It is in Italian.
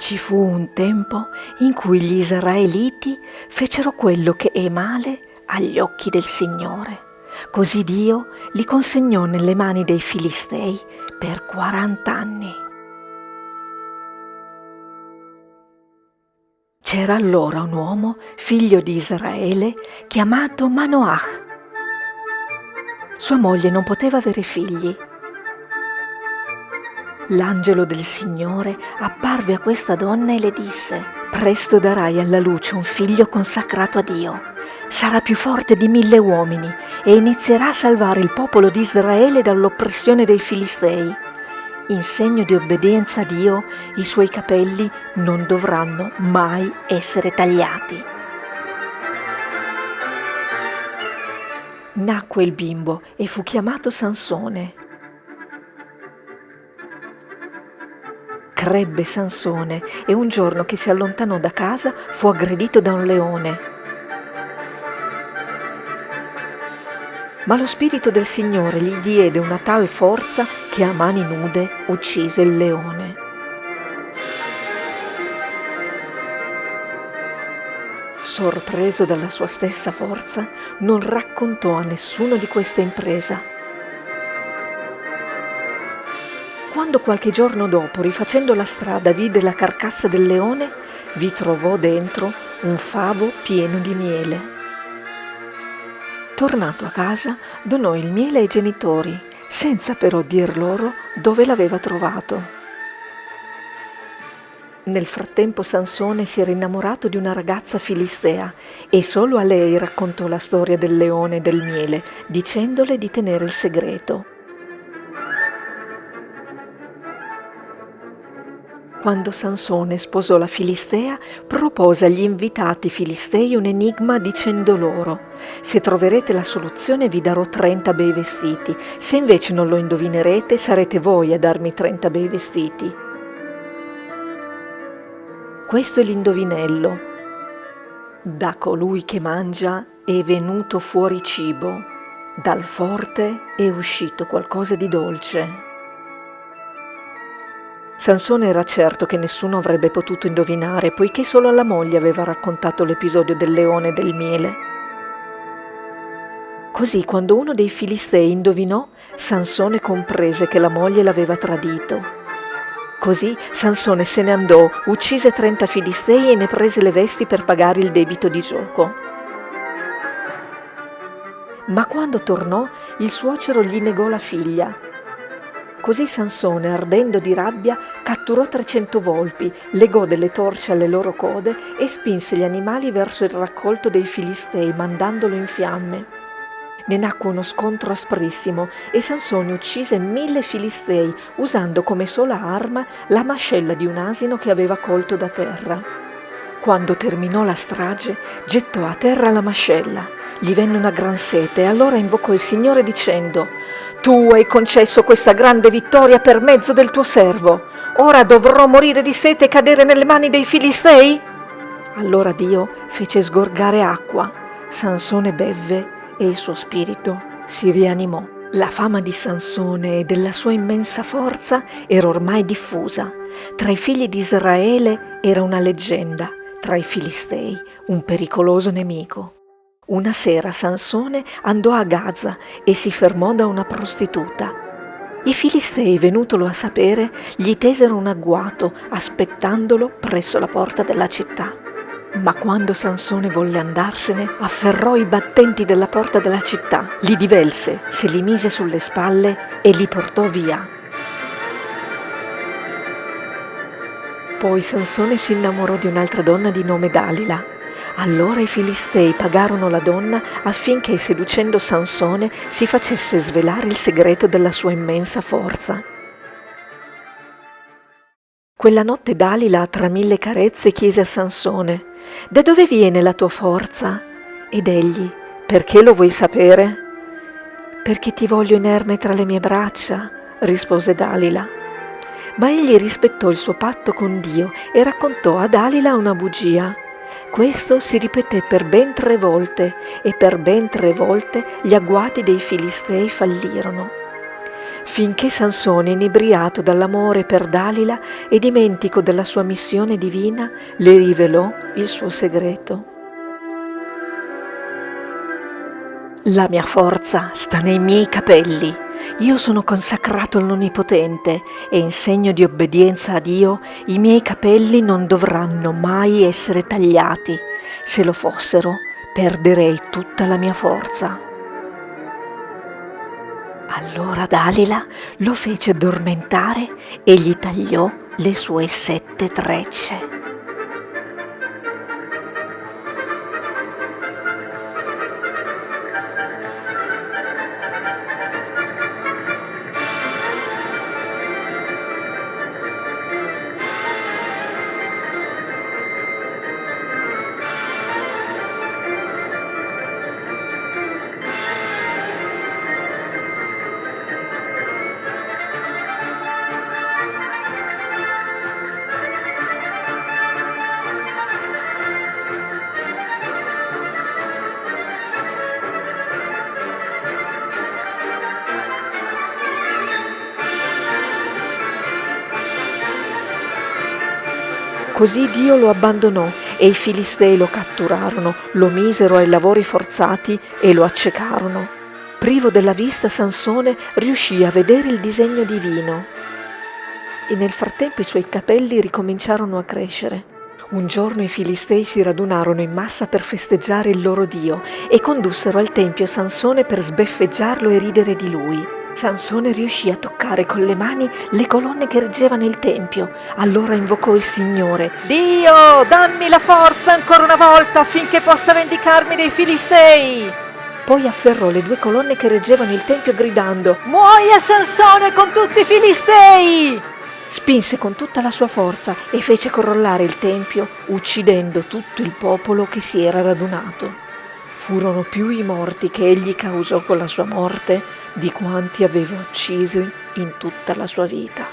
Ci fu un tempo in cui gli israeliti fecero quello che è male agli occhi del Signore. Così Dio li consegnò nelle mani dei Filistei per 40 anni. C'era allora un uomo, figlio di Israele, chiamato Manoach. Sua moglie non poteva avere figli. L'angelo del Signore apparve a questa donna e le disse: «Presto darai alla luce un figlio consacrato a Dio. Sarà più forte di 1000 uomini e inizierà a salvare il popolo di Israele dall'oppressione dei Filistei. In segno di obbedienza a Dio, i suoi capelli non dovranno mai essere tagliati». Nacque il bimbo e fu chiamato Sansone. Crebbe Sansone e un giorno che si allontanò da casa fu aggredito da un leone. Ma lo Spirito del Signore gli diede una tal forza che a mani nude uccise il leone. Sorpreso dalla sua stessa forza, non raccontò a nessuno di questa impresa. Quando qualche giorno dopo, rifacendo la strada, vide la carcassa del leone, vi trovò dentro un favo pieno di miele. Tornato a casa, donò il miele ai genitori, senza però dir loro dove l'aveva trovato. Nel frattempo Sansone si era innamorato di una ragazza filistea e solo a lei raccontò la storia del leone e del miele, dicendole di tenere il segreto. Quando Sansone sposò la Filistea, propose agli invitati filistei un enigma dicendo loro: «Se troverete la soluzione vi darò 30 bei vestiti, se invece non lo indovinerete sarete voi a darmi 30 bei vestiti». Questo è l'indovinello. Da colui che mangia è venuto fuori cibo, dal forte è uscito qualcosa di dolce. Sansone era certo che nessuno avrebbe potuto indovinare, poiché solo alla moglie aveva raccontato l'episodio del leone e del miele. Così, quando uno dei filistei indovinò, Sansone comprese che la moglie l'aveva tradito. Così Sansone se ne andò, uccise 30 filistei e ne prese le vesti per pagare il debito di gioco. Ma quando tornò, il suocero gli negò la figlia. Così Sansone, ardendo di rabbia, catturò 300 volpi, legò delle torce alle loro code e spinse gli animali verso il raccolto dei Filistei, mandandolo in fiamme. Ne nacque uno scontro asprissimo e Sansone uccise 1000 Filistei, usando come sola arma la mascella di un asino che aveva colto da terra. Quando terminò la strage, gettò a terra la mascella. Gli venne una gran sete e allora invocò il Signore dicendo: «Tu hai concesso questa grande vittoria per mezzo del tuo servo. Ora dovrò morire di sete e cadere nelle mani dei Filistei?» Allora Dio fece sgorgare acqua. Sansone bevve e il suo spirito si rianimò. La fama di Sansone e della sua immensa forza era ormai diffusa. Tra i figli di Israele era una leggenda, tra i Filistei un pericoloso nemico. Una sera Sansone andò a Gaza e si fermò da una prostituta. I Filistei, venutolo a sapere, gli tesero un agguato, aspettandolo presso la porta della città. Ma quando Sansone volle andarsene, afferrò i battenti della porta della città, li divelse, se li mise sulle spalle e li portò via. Poi Sansone si innamorò di un'altra donna di nome Dalila. Allora i Filistei pagarono la donna affinché, seducendo Sansone, si facesse svelare il segreto della sua immensa forza. Quella notte Dalila, tra 1000 carezze, chiese a Sansone: «Da dove viene la tua forza?» Ed egli: «Perché lo vuoi sapere?» «Perché ti voglio inerme tra le mie braccia», rispose Dalila. Ma egli rispettò il suo patto con Dio e raccontò a Dalila una bugia. Questo si ripeté per ben 3 volte e per ben 3 volte gli agguati dei Filistei fallirono. finché Sansone, inebriato dall'amore per Dalila e dimentico della sua missione divina, le rivelò il suo segreto. La mia forza sta nei miei capelli. Io sono consacrato all'Onnipotente e in segno di obbedienza a Dio i miei capelli non dovranno mai essere tagliati. Se lo fossero, perderei tutta la mia forza. Allora Dalila lo fece addormentare e gli tagliò le sue 7 trecce. Così Dio lo abbandonò e i Filistei lo catturarono, lo misero ai lavori forzati e lo accecarono. Privo della vista, Sansone riuscì a vedere il disegno divino e nel frattempo i suoi capelli ricominciarono a crescere. Un giorno i Filistei si radunarono in massa per festeggiare il loro Dio e condussero al tempio Sansone per sbeffeggiarlo e ridere di lui. Sansone riuscì a toccare con le mani le colonne che reggevano il tempio. Allora invocò il Signore. «Dio, dammi la forza ancora una volta affinché possa vendicarmi dei Filistei!» Poi afferrò le 2 colonne che reggevano il tempio gridando: «Muoia Sansone con tutti i Filistei!» Spinse con tutta la sua forza e fece crollare il tempio, uccidendo tutto il popolo che si era radunato. Furono più i morti che egli causò con la sua morte di quanti aveva uccisi in tutta la sua vita.